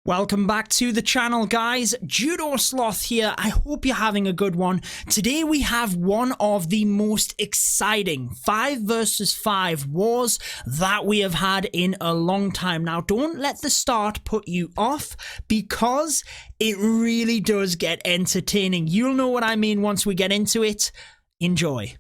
Welcome back to the channel, guys. Judo Sloth here. I hope you're having a good one. Today we have one of the most exciting 5 versus 5 wars that we have had in a long time. Now, don't let the start put you off because it really does get entertaining. You'll know what I mean once we get into it. Enjoy.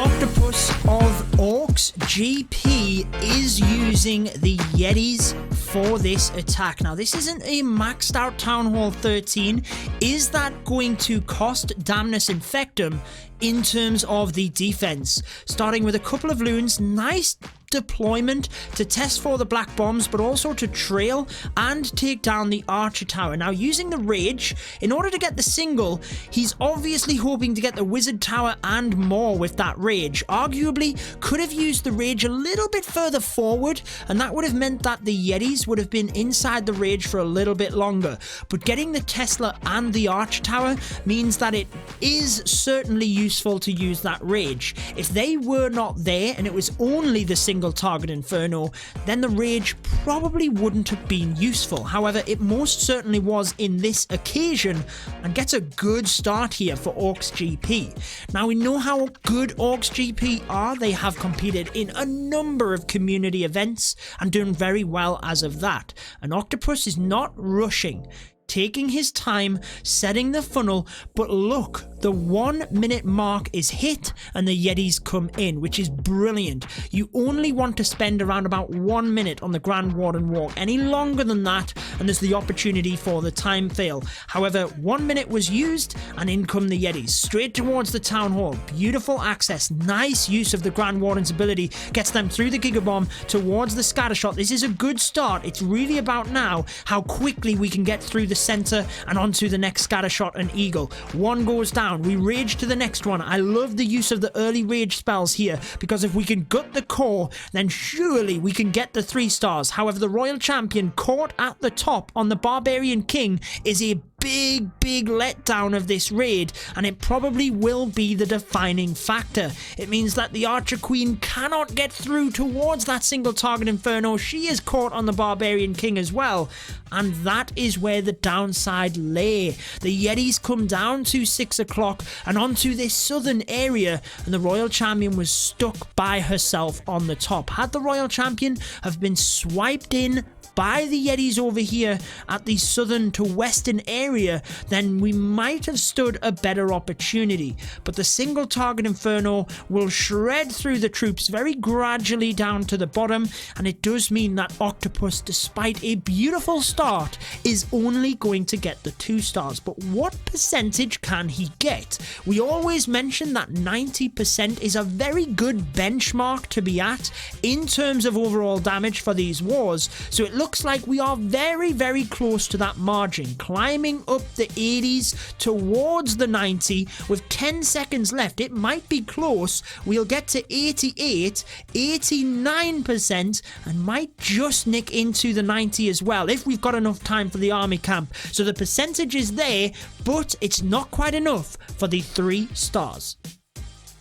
Octopus of Orcs GP is using the Yetis for this attack. Now, this isn't a maxed out Town Hall 13. Is that going to cost Damnus Infectum in terms of the defense? Starting with a couple of loons, nice deployment to test for the black bombs, but also to trail and take down the archer tower. Now, using the rage in order to get the single, he's obviously hoping to get the wizard tower and more with that rage. Arguably could have used the rage a little bit further forward, and that would have meant that the Yetis would have been inside the rage for a little bit longer. But getting the Tesla and the archer tower means that it is certainly useful to use that rage. If they were not there and it was only the single target Inferno, then the rage probably wouldn't have been useful. However, it most certainly was in this occasion and gets a good start here for Orcs GP. Now, we know how good Orcs GP are. They have competed in a number of community events and done very well as of that. And Octopus is not rushing, taking his time, setting the funnel, but look, the 1 minute mark is hit and the Yetis come in, which is brilliant. You only want to spend around about 1 minute on the Grand Warden walk. Any longer than that and there's the opportunity for the time fail. However, 1 minute was used and in come the Yetis, straight towards the Town Hall. Beautiful access, nice use of the Grand Warden's ability, gets them through the Gigabomb towards the scattershot. This is a good start. It's really about now how quickly we can get through the center and onto the next scattershot and eagle. One goes down, we rage to the next one. I love the use of the early rage spells here because if we can gut the core, then surely we can get the 3 stars. However, the Royal Champion caught at the top on the Barbarian King is a big letdown of this raid, and it probably will be the defining factor. It means that the Archer Queen cannot get through towards that single target Inferno. She is caught on the Barbarian King as well, and that is where the downside lay. The Yetis come down to 6 o'clock and onto this southern area, and the Royal Champion was stuck by herself on the top. Had the Royal Champion have been swiped in by the Yetis over here at the southern to western area, then we might have stood a better opportunity. But the single target Inferno will shred through the troops very gradually down to the bottom, and it does mean that Octopus, despite a beautiful start, is only going to get the 2 stars. But what percentage can he get? We always mention that 90% is a very good benchmark to be at in terms of overall damage for these wars, so it looks like we are very close to that margin, climbing up the 80s towards the 90 with 10 seconds left. It might be close. We'll get to 88, 89%, and might just nick into the 90 as well if we've got enough time for the army camp. So the percentage is there, but it's not quite enough for the 3 stars.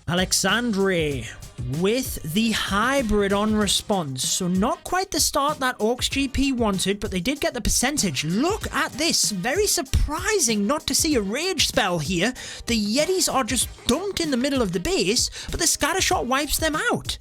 Alexandre with the hybrid on response. So not quite the start that Orcs GP wanted, but they did get the percentage. Look at this. Very surprising not to see a rage spell here. The Yetis are just dumped in the middle of the base, but the scattershot wipes them out.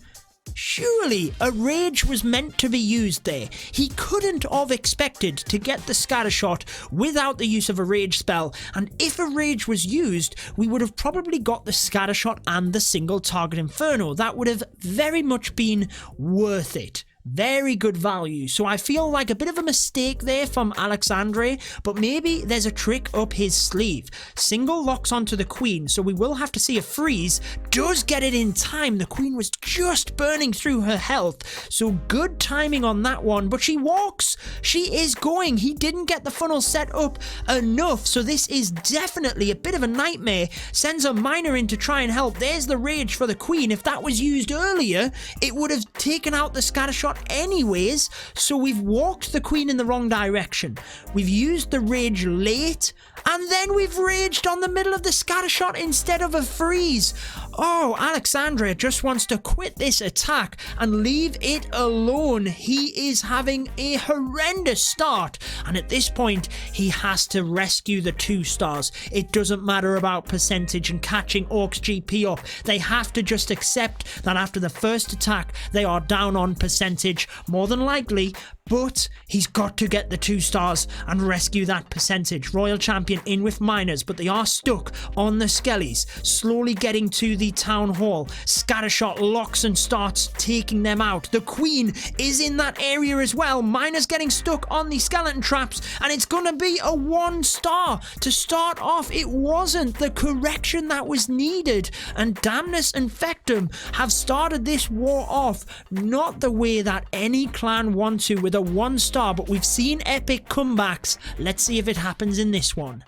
Surely a rage was meant to be used there. He couldn't have expected to get the scattershot without the use of a rage spell, and if a rage was used, we would have probably got the scattershot and the single target Inferno. That would have very much been worth it. Very good value. So I feel like a bit of a mistake there from Alexandre, but maybe there's a trick up his sleeve. Single locks onto the Queen, so we will have to see a freeze. Does get it in time. The Queen was just burning through her health, so good timing on that one, but she walks. She is going. He didn't get the funnel set up enough, so this is definitely a bit of a nightmare. Sends a miner in to try and help. There's the rage for the Queen. If that was used earlier, it would have taken out the scattershot anyways, so we've walked the Queen in the wrong direction. We've used the rage late, and then we've raged on the middle of the scattershot instead of a freeze. Oh, Alexandra just wants to quit this attack and leave it alone. He is having a horrendous start, and at this point, he has to rescue the 2 stars. It doesn't matter about percentage and catching Orcs GP up. They have to just accept that after the first attack, they are down on percentage, more than likely, but he's got to get the 2 stars and rescue that percentage. Royal Champion in with miners, but they are stuck on the Skellies, slowly getting to the town hall. Scattershot locks and starts taking them out. The Queen is in that area as well. Miners getting stuck on the skeleton traps, and it's gonna be a 1 star to start off. It wasn't the correction that was needed, and Damnus and Fectum have started this war off not the way that any clan want to, with a 1 star, but we've seen epic comebacks. Let's see if it happens in this one.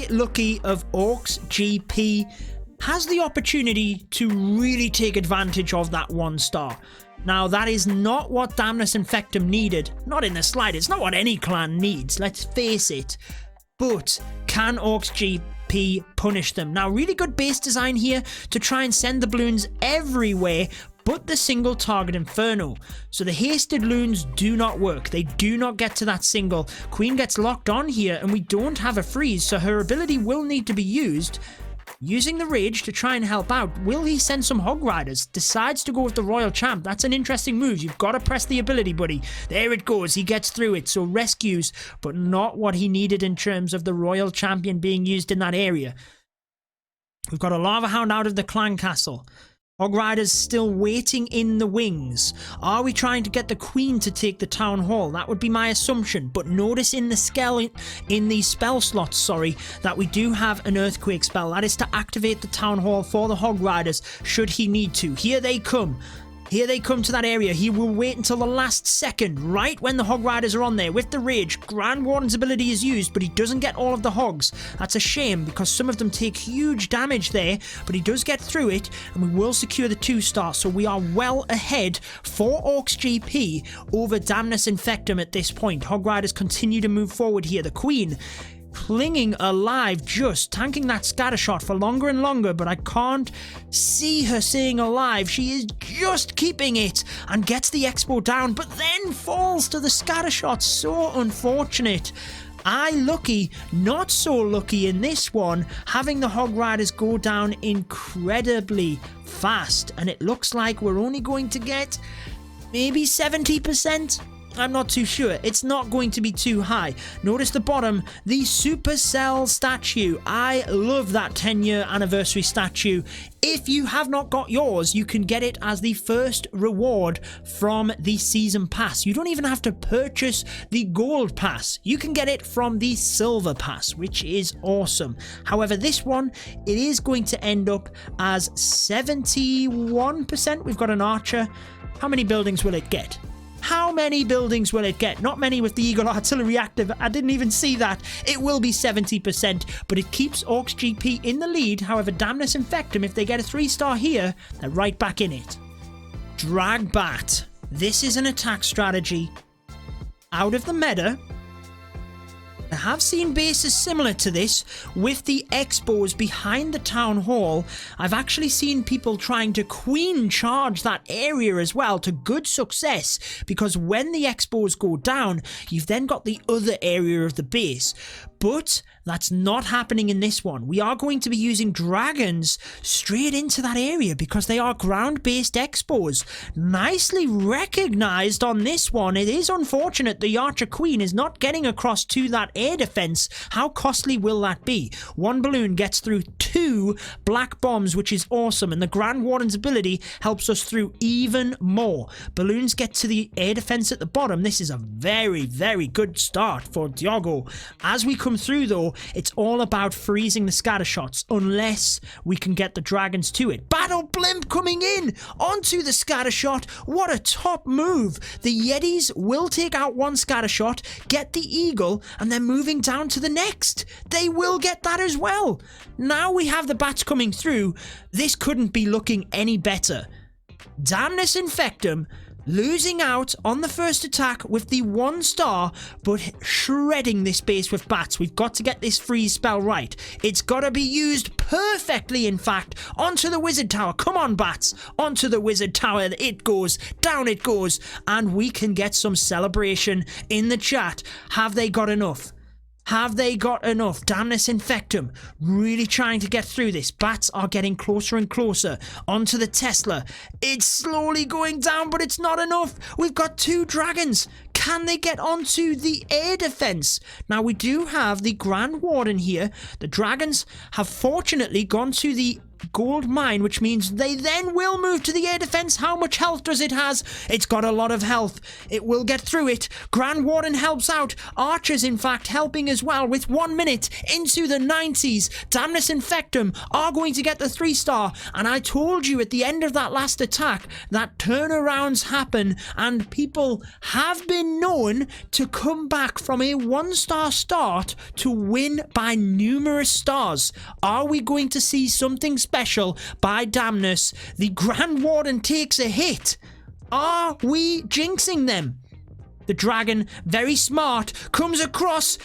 Lucky of Orcs GP has the opportunity to really take advantage of that 1 star. Now, that is not what Damnus and Fectum needed. Not in the slightest. Not what any clan needs, let's face it. But can Orcs GP punish them? Now, really good base design here to try and send the balloons everywhere, but the single target inferno. So the hasted loons do not work. They do not get to that single. Queen gets locked on here, and we don't have a freeze, so her ability will need to be used. Using the rage to try and help out. Will he send some Hog Riders? Decides to go with the Royal Champ. That's an interesting move. You've got to press the ability, buddy. There it goes. He gets through it. So rescues, but not what he needed in terms of the Royal Champion being used in that area. We've got a Lava Hound out of the Clan Castle. Hog Riders still waiting in the wings. Are we trying to get the Queen to take the Town Hall? That would be my assumption. But notice in the spell slots, that we do have an Earthquake spell. That is to activate the Town Hall for the Hog Riders, should he need to. Here they come. Here they come to that area. He will wait until the last second, right when the Hog Riders are on there with the Rage. Grand Warden's ability is used, but he doesn't get all of the Hogs. That's a shame, because some of them take huge damage there, but he does get through it, and we will secure the 2 star, so we are well ahead for Orcs GP over Damnus Infectum at this point. Hog Riders continue to move forward here. The Queen clinging alive, just tanking that scattershot for longer and longer, but I can't see her staying alive. She is just keeping it and gets the expo down, but then falls to the scattershot. So unfortunate. Lucky, not so lucky in this one, having the Hog Riders go down incredibly fast, and it looks like we're only going to get maybe 70%. I'm not too sure. It's not going to be too high. Notice the bottom, the Supercell statue. I love that 10-year anniversary statue. If you have not got yours, you can get it as the first reward from the season pass. You don't even have to purchase the gold pass. You can get it from the silver pass, which is awesome. However, this one, it is going to end up as 71%. We've got an archer. How many buildings will it get? How many buildings will it get? Not many with the Eagle Artillery active. I didn't even see that. It will be 70%, but it keeps Orcs GP in the lead. However, Damnus Infectum, if they get a 3-star here, they're right back in it. Dragbat. This is an attack strategy out of the meta. I have seen bases similar to this with the expos behind the town hall. I've actually seen people trying to queen charge that area as well to good success, because when the expos go down, you've then got the other area of the base. But that's not happening in this one. We are going to be using dragons straight into that area because they are ground-based expos. Nicely recognized on this one. It is unfortunate the Archer Queen is not getting across to that air defense. How costly will that be? One balloon gets through 2 black bombs, which is awesome, and the Grand Warden's ability helps us through even more. Balloons get to the air defense at the bottom. This is a very, very good start for Diogo. As we come through, though, it's all about freezing the scatter shots unless we can get the dragons to it. Battle Blimp coming in onto the scatter shot. What a top move. The Yetis will take out one scatter shot, get the eagle, and then moving down to the next. They will get that as well. Now we have the bats coming through. This couldn't be looking any better. Damnus Infectum losing out on the first attack with the 1 star, but shredding this base with bats. We've got to get this freeze spell right. It's got to be used perfectly, in fact. Onto the wizard tower. Come on, bats. Onto the wizard tower. It goes. Down it goes. And we can get some celebration in the chat. Have they got enough? Have they got enough? Damnus Infectum really trying to get through this. Bats are getting closer and closer onto the Tesla. It's slowly going down, but it's not enough. We've got 2 dragons. Can they get onto the air defense? Now, we do have the Grand Warden here. The dragons have fortunately gone to the gold mine, which means they then will move to the air defense. How much health does it has? It's got a lot of health. It will get through it. Grand Warden helps out. Archers, in fact, helping as well with 1 minute into the 90s. Damnus Infectum are going to get the 3 star. And I told you at the end of that last attack that turnarounds happen and people have been known to come back from a 1 star start to win by numerous stars. Are we going to see something special by Damnus? The Grand Warden takes a hit. Are we jinxing them? The dragon, very smart, comes across.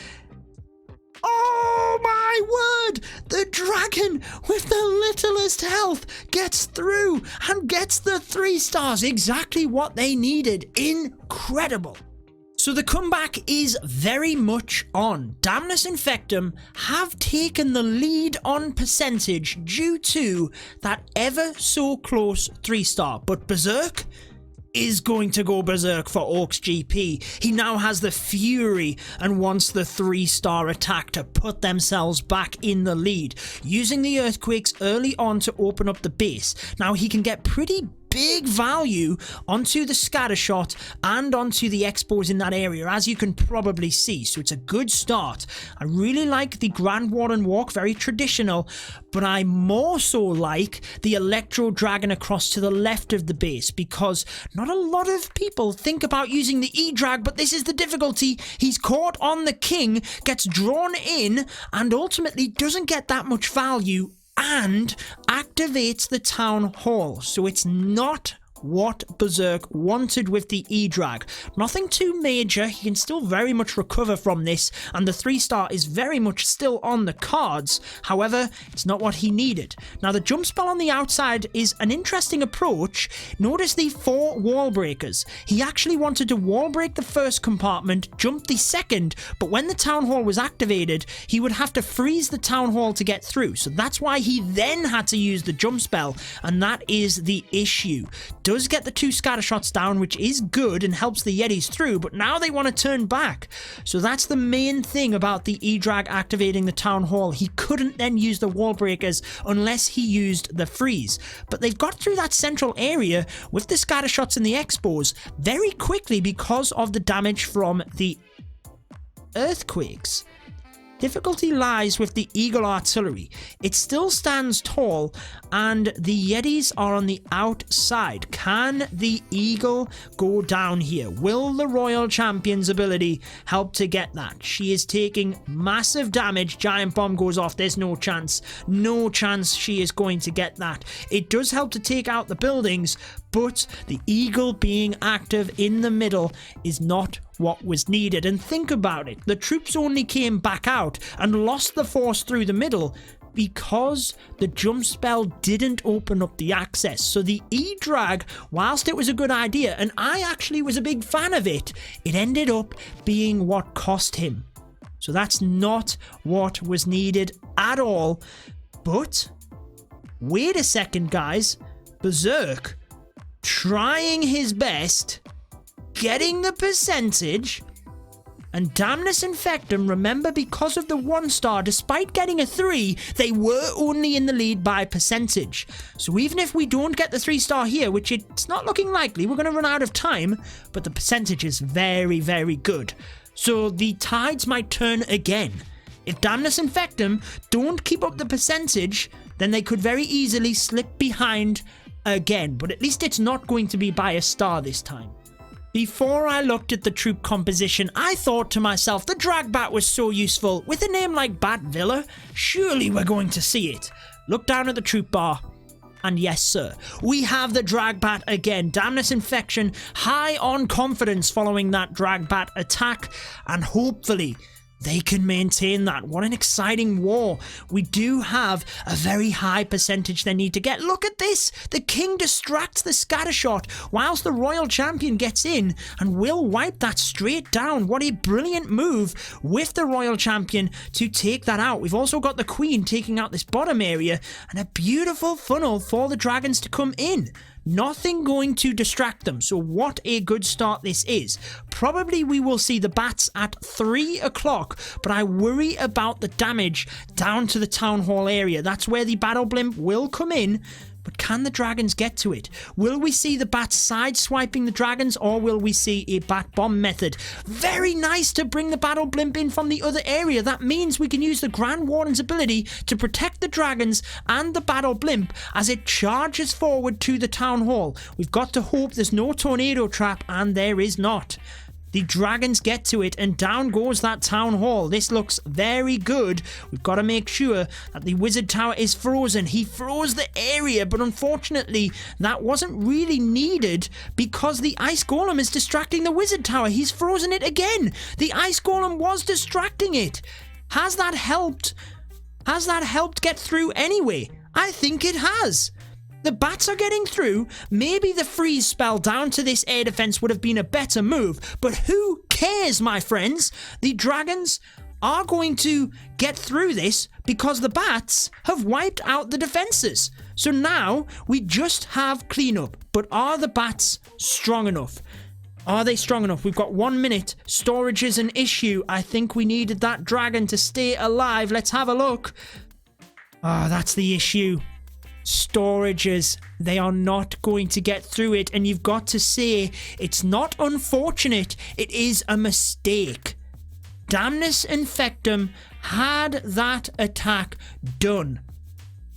Oh my word! The dragon with the littlest health gets through and gets the 3 stars. Exactly what they needed. Incredible. So the comeback is very much on. Damnus Infectum have taken the lead on percentage due to that ever so close 3 star. But Berserk is going to go berserk for Orcs GP. He now has the Fury and wants the 3 star attack to put themselves back in the lead, using the Earthquakes early on to open up the base. Now he can get pretty big value onto the scattershot and onto the expos in that area, as you can probably see. So it's a good start. I really like the Grand Warden walk, very traditional, but I more so like the Electro Dragon across to the left of the base, because not a lot of people think about using the E-Drag, but this is the difficulty. He's caught on the king, gets drawn in, and ultimately doesn't get that much value and activates the town hall. So it's not what Berserk wanted with the E-Drag. Nothing too major. He can still very much recover from this, and the 3 star is very much still on the cards. However, it's not what he needed. Now, the jump spell on the outside is an interesting approach. Notice the 4 wall breakers. He actually wanted to wall break the first compartment, jump the second, but when the town hall was activated, he would have to freeze the town hall to get through. So that's why he then had to use the jump spell, and that is the issue. Does get the 2 scatter shots down, which is good and helps the Yetis through, but now they want to turn back. So that's the main thing about the E-Drag activating the town hall. He couldn't then use the wall breakers unless he used the freeze. But they've got through that central area with the scatter shots and the expos very quickly because of the damage from the earthquakes. Difficulty lies with the Eagle Artillery. It still stands tall, and the Yetis are on the outside. Can the Eagle go down here? Will the Royal Champion's ability help to get that? She is taking massive damage. Giant Bomb goes off. There's no chance. No chance she is going to get that. It does help to take out the buildings, but the Eagle being active in the middle is not what was needed. And think about it, the troops only came back out and lost the force through the middle because the jump spell didn't open up the access. So the E-Drag, whilst it was a good idea, and I actually was a big fan of it, it ended up being what cost him. So that's not what was needed at all. But wait a second, guys. Berserk trying his best, getting the percentage, and Damnus Infectum, remember, because of the 1 star, despite getting a 3, they were only in the lead by percentage. So even if we don't get the 3 star here, which it's not looking likely, we're going to run out of time, but the percentage is very, very good. So the tides might turn again. If Damnus Infectum don't keep up the percentage, then they could very easily slip behind again, but at least it's not going to be by a star this time. Before I looked at the troop composition, I thought to myself, the drag bat was so useful. With a name like Bat Villa, surely we're going to see it. Look down at the troop bar. And yes, sir, we have the drag bat again. Damnus Infection high on confidence following that drag bat attack, and hopefully they can maintain that. What an exciting war. We do have a very high percentage they need to get. Look at this. The king distracts the scattershot whilst the royal champion gets in and will wipe that straight down. What a brilliant move with the royal champion to take that out. We've also got the queen taking out this bottom area and a beautiful funnel for the dragons to come in. Nothing going to distract them, so what a good start this is. Probably we will see the bats at 3 o'clock, but I worry about the damage down to the town hall area. That's where the battle blimp will come in, but can the dragons get to it? Will we see the bats side-swiping the dragons, or will we see a bat bomb method? Very nice to bring the battle blimp in from the other area. That means we can use the Grand Warden's ability to protect the dragons and the battle blimp as it charges forward to the town hall. We've got to hope there's no tornado trap, and there is not. The dragons get to it, and down goes that town hall. This looks very good. We've got to make sure that the wizard tower is frozen. He froze the area, but unfortunately, that wasn't really needed because the ice golem is distracting the wizard tower. He's frozen it again. The ice golem was distracting it. Has that helped? Has that helped get through anyway? I think it has. The bats are getting through. Maybe the freeze spell down to this air defense would have been a better move, but who cares, my friends? The dragons are going to get through this because the bats have wiped out the defenses. So now we just have cleanup. But are the bats strong enough? Are they strong enough? We've got 1 minute. Storage is an issue. I think we needed that dragon to stay alive. Let's have a look. Oh, that's the issue. Storages, they are not going to get through it, and you've got to say it's not unfortunate, it is a mistake. Damnus Infectum had that attack done,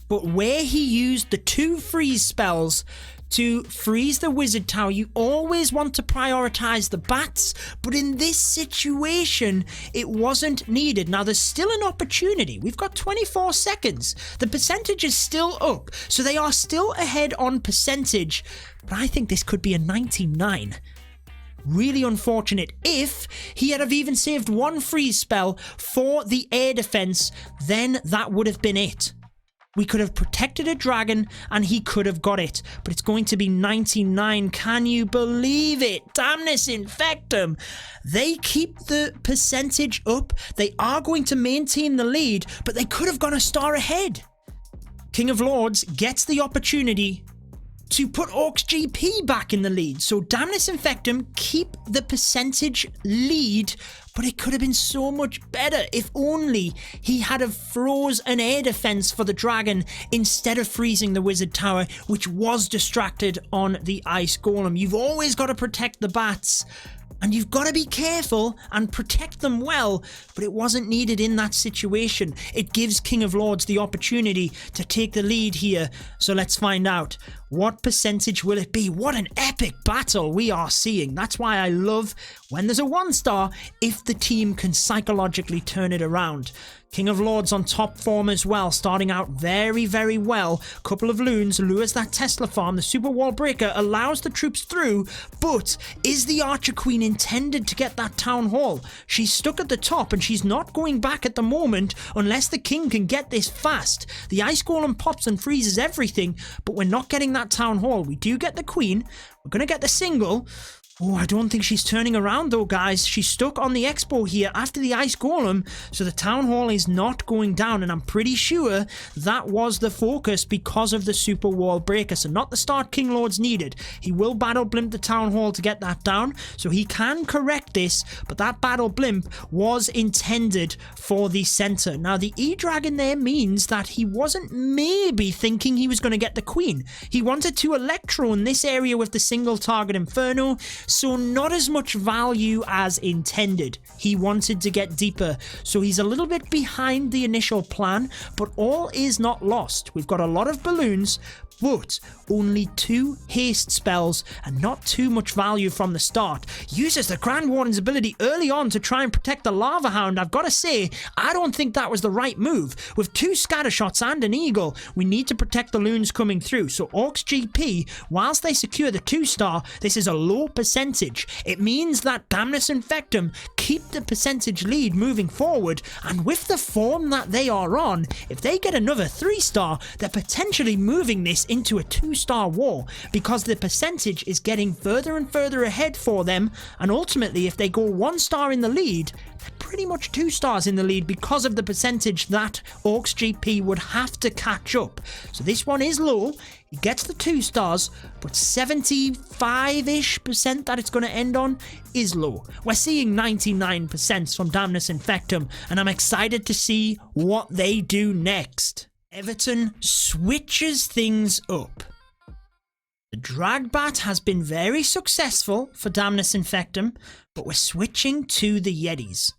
but where he used the 2 freeze spells to freeze the wizard tower, you always want to prioritize the bats, but in this situation it wasn't needed. Now there's still an opportunity. We've got 24 seconds. The percentage is still up, so they are still ahead on percentage, but I think this could be a 99. Really unfortunate. If he had have even saved 1 freeze spell for the air defense, then that would have been it. We could have protected a dragon and he could have got it. But it's going to be 99. Can you believe it? Damnus Infectum. They keep the percentage up. They are going to maintain the lead, but they could have gone a star ahead. King of Lords gets the opportunity to put Orcs GP back in the lead. So Damnus Infectum keep the percentage lead, but it could have been so much better if only he had have froze an air defense for the dragon instead of freezing the wizard tower, which was distracted on the ice golem. You've always got to protect the bats, and you've got to be careful and protect them well, but it wasn't needed in that situation. It gives King of Lords the opportunity to take the lead here. So let's find out. What percentage will it be? What an epic battle we are seeing. That's why I love when there's a 1-star if the team can psychologically turn it around. King of Lords on top form as well, starting out very, very well. Couple of loons, lures that Tesla farm. The super wall breaker allows the troops through, but is the Archer Queen intended to get that town hall? She's stuck at the top and she's not going back at the moment unless the king can get this fast. The ice golem pops and freezes everything, but we're not getting that town hall. We do get the queen. We're going to get the single. Oh, I don't think she's turning around though, guys. She's stuck on the expo here after the ice golem, so the town hall is not going down, and I'm pretty sure that was the focus because of the super wall breaker. So not the start King Lords needed. He will battle blimp the town hall to get that down, so he can correct this, but that battle blimp was intended for the center. Now the E-Dragon there means that he wasn't maybe thinking he was going to get the queen. He wanted to Electro in this area with the single target Inferno, so not as much value as intended. He wanted to get deeper, so he's a little bit behind the initial plan, but all is not lost. We've got a lot of balloons, but only 2 haste spells and not too much value from the start. Uses the Grand Warden's ability early on to try and protect the Lava Hound. I've got to say, I don't think that was the right move. With 2 scatter shots and an eagle, we need to protect the loons coming through. So Orcs GP, whilst they secure the 2-star, this is a low percentage. It means that Damnus Infectum keep the percentage lead moving forward, and with the form that they are on, if they get another 3-star, they're potentially moving this into a 2-star war, because the percentage is getting further and further ahead for them, and ultimately if they go 1 star in the lead, they're pretty much 2 stars in the lead because of the percentage that Orcs GP would have to catch up. So this one is low. He gets the 2 stars, but 75-ish% that it's going to end on is low. We're seeing 99% from Damnus Infectum, and I'm excited to see what they do next. Everton switches things up. The Dragbat has been very successful for Damnus Infectum, but we're switching to the Yetis.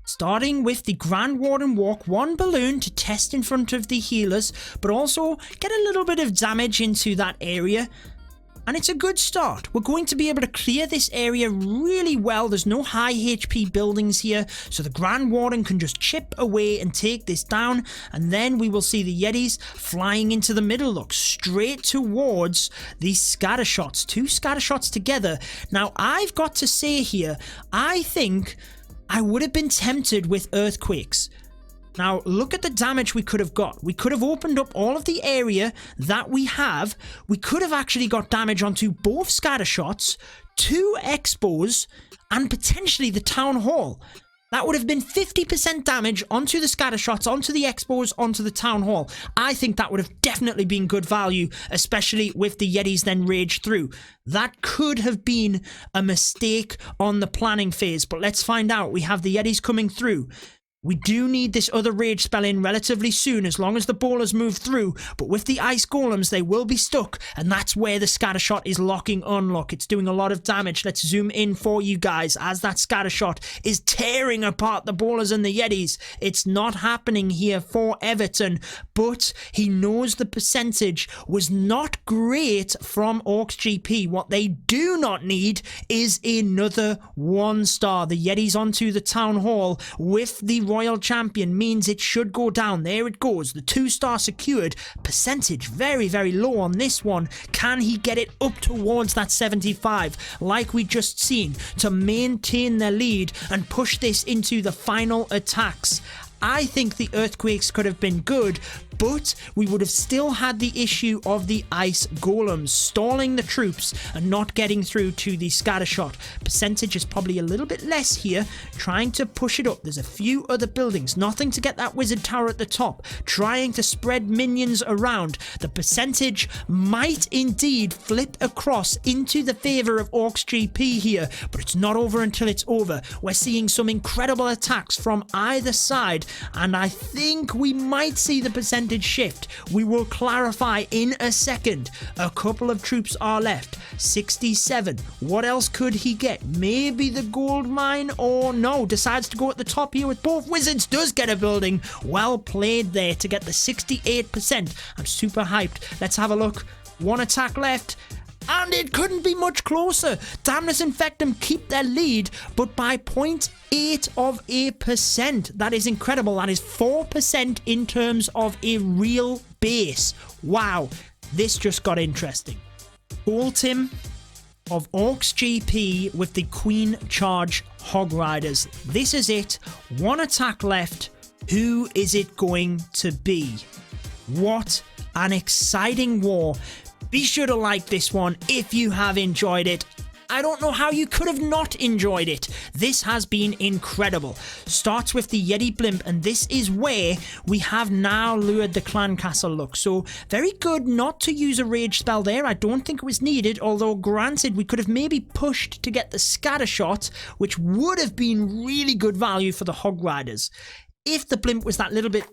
Starting with the Grand Warden walk 1 balloon to test in front of the healers, but also get a little bit of damage into that area. And it's a good start. We're going to be able to clear this area really well. There's no high HP buildings here, so the Grand Warden can just chip away and take this down. And then we will see the Yetis flying into the middle, look, straight towards these scatter shots. 2 scatter shots together. Now, I've got to say here, I think I would have been tempted with Earthquakes. Now, look at the damage we could have got. We could have opened up all of the area that we have. We could have actually got damage onto both scatter shots, 2 expos, and potentially the town hall. That would have been 50% damage onto the scatter shots, onto the expos, onto the town hall. I think that would have definitely been good value, especially with the Yetis then rage through. That could have been a mistake on the planning phase, but let's find out. We have the Yetis coming through. We do need this other rage spell in relatively soon, as long as the bowlers move through, but with the ice golems they will be stuck, and that's where the scatter shot is locking unlock. It's doing a lot of damage. Let's zoom in for you guys as that scatter shot is tearing apart the bowlers and the Yetis. It's not happening here for Everton, but he knows the percentage was not great from Orcs GP. What they do not need is another 1-star. The Yetis onto the town hall with the Royal Champion means it should go down. There it goes. The 2-star secured. Percentage very, very low on this one. Can he get it up towards that 75 like we just seen to maintain their lead and push this into the final attacks? I think the Earthquakes could have been good, but we would have still had the issue of the ice golems stalling the troops and not getting through to the scatter shot. Percentage is probably a little bit less here, trying to push it up. There's a few other buildings, nothing to get that wizard tower at the top, trying to spread minions around. The percentage might indeed flip across into the favor of Orcs GP here, but it's not over until it's over. We're seeing some incredible attacks from either side, and I think we might see the percentage shift. We will clarify in a second. A couple of troops are left. 67. What else could he get? Maybe the gold mine, or no, decides to go at the top here with both wizards. Does get a building. Well played there to get the 68%. I'm super hyped. Let's have a look. 1 attack left. And it couldn't be much closer. Damnus Infectum keep their lead, but by 0.8%. That is incredible. That is 4% in terms of a real base. Wow, this just got interesting. Ultim of Orcs GP with the Queen Charge Hog Riders. This is it. 1 attack left. Who is it going to be? What an exciting war. Be sure to like this one if you have enjoyed it. I don't know how you could have not enjoyed it. This has been incredible. Starts with the Yeti Blimp, and this is where we have now lured the Clan Castle look. So very good not to use a rage spell there. I don't think it was needed, although granted we could have maybe pushed to get the scatter shot, which would have been really good value for the Hog Riders. If the Blimp was that little bit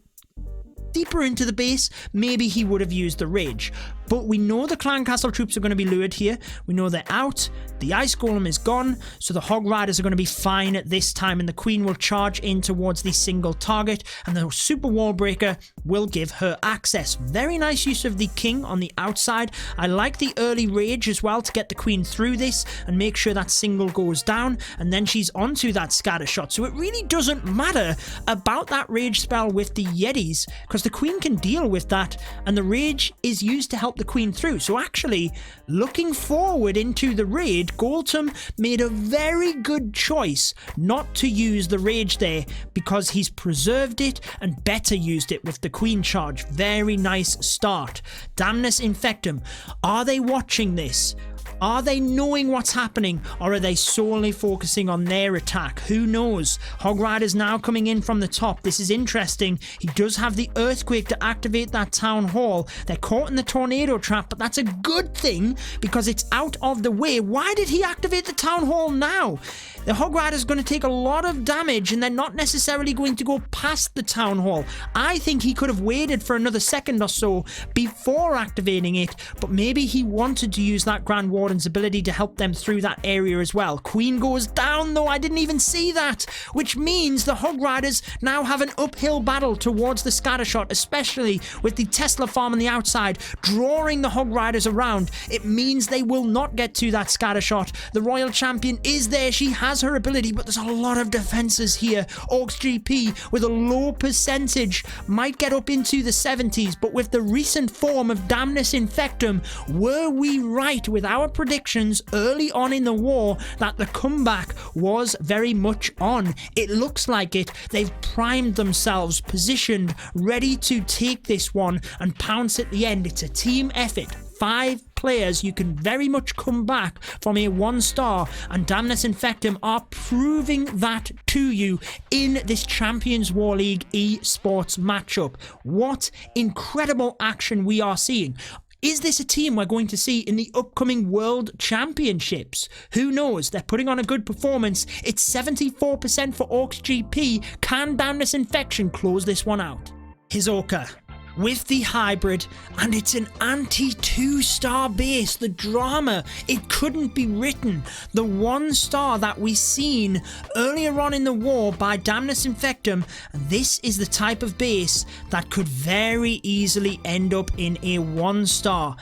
deeper into the base, maybe he would have used the rage. But we know the clan castle troops are going to be lured here. We know they're out. The ice golem is gone, so the hog riders are going to be fine at this time, and the queen will charge in towards the single target, and the super wall breaker will give her access. Very nice use of the king on the outside. I like the early rage as well to get the queen through this and make sure that single goes down, and then she's onto that scatter shot. So it really doesn't matter about that rage spell with the Yetis, because the queen can deal with that, and the rage is used to help the queen through. So actually, looking forward into the raid, Goltum made a very good choice not to use the rage there, because he's preserved it and better used it with the queen charge. Very nice start. Damnus Infectum, are they watching this? Are they knowing what's happening, or are they solely focusing on their attack? Who knows? Hog Rider's now coming in from the top. This is interesting. He does have the Earthquake to activate that Town Hall. They're caught in the Tornado Trap, but that's a good thing because it's out of the way. Why did he activate the Town Hall now? The Hog Rider's going to take a lot of damage, and they're not necessarily going to go past the Town Hall. I think he could have waited for another second or so before activating it, but maybe he wanted to use that Grand Warden's ability to help them through that area as well. Queen goes down, though. I didn't even see that, which means the Hog Riders now have an uphill battle towards the scattershot, especially with the Tesla farm on the outside, drawing the Hog Riders around. It means they will not get to that scattershot. The Royal Champion is there. She has her ability, but there's a lot of defenses here. Orcs GP with a low percentage might get up into the 70s, but with the recent form of Damnus Infectum, were we right with our predictions early on in the war that the comeback was very much on? It looks like it. They've primed themselves, positioned, ready to take this one and pounce at the end. It's a team effort. 5 players, you can very much come back from a 1-star, and Damnus Infectum are proving that to you in this Champions War League esports matchup. What incredible action we are seeing. Is this a team we're going to see in the upcoming World Championships? Who knows? They're putting on a good performance. It's 74% for Orcs GP. Can Damnus Infection close this one out? Hisoka with the hybrid, and it's an anti-2-star base. The drama, it couldn't be written. The 1-star that we seen earlier on in the war by Damnus Infectum, and this is the type of base that could very easily end up in a 1-star.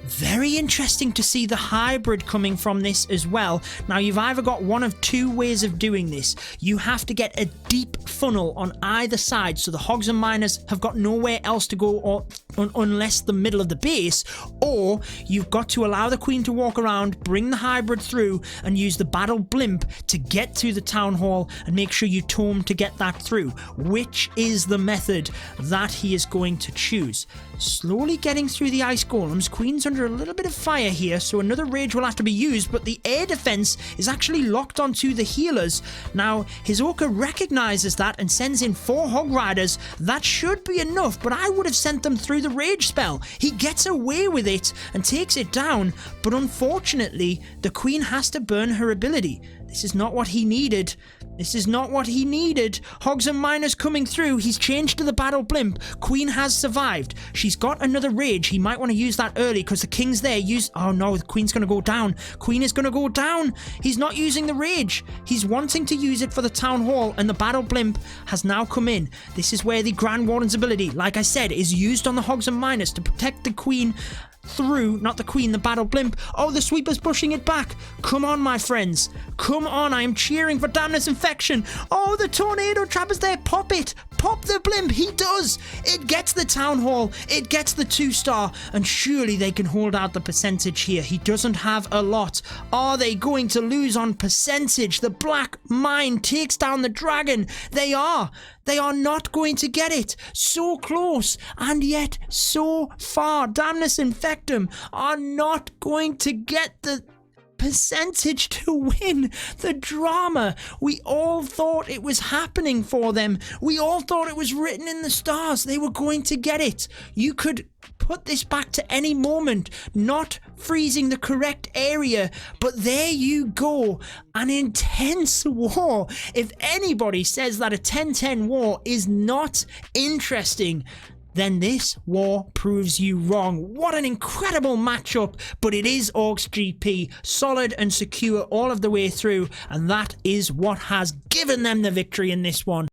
Very interesting to see the hybrid coming from this as well. Now, you've either got one of 2 ways of doing this. You have to get a deep funnel on either side, so the hogs and miners have got nowhere else to go unless the middle of the base, or you've got to allow the queen to walk around, bring the hybrid through, and use the battle blimp to get to the town hall and make sure you tome to get that through. Which is the method that he is going to choose? Slowly getting through the ice golems. Queen's under a little bit of fire here, so another rage will have to be used, but the air defense is actually locked onto the healers. Now, Hisoka recognizes that and sends in 4 hog riders. That should be enough, but I would have sent them through the rage spell. He gets away with it and takes it down, but unfortunately, the queen has to burn her ability. This is not what he needed. This is not what he needed. Hogs and miners coming through. He's changed to the battle blimp. Queen has survived. She's got another rage. He might want to use that early because the king's there. Oh no, the queen's going to go down. Queen is going to go down. He's not using the rage. He's wanting to use it for the town hall, and the battle blimp has now come in. This is where the Grand Warden's ability, like I said, is used on the hogs and miners to protect the queen through, not the queen, the battle blimp. Oh, the sweeper's pushing it back. Come on, my friends. Come on, I am cheering for Damnus Infection. Oh, the tornado trap is there. Pop it. Pop the blimp. He does. It gets the town hall. It gets the 2-star. And surely they can hold out the percentage here. He doesn't have a lot. Are they going to lose on percentage? The black mine takes down the dragon. They are. They are not going to get it. So close, and yet so far. Damnus Infectum are not going to get the percentage to win. The drama. We all thought it was happening for them. We all thought it was written in the stars. They were going to get it. You could put this back to any moment, not freezing the correct area, but there you go. An intense war. If anybody says that a 10-10 war is not interesting, then this war proves you wrong. What an incredible matchup, but it is Orcs GP, solid and secure all of the way through, and that is what has given them the victory in this one.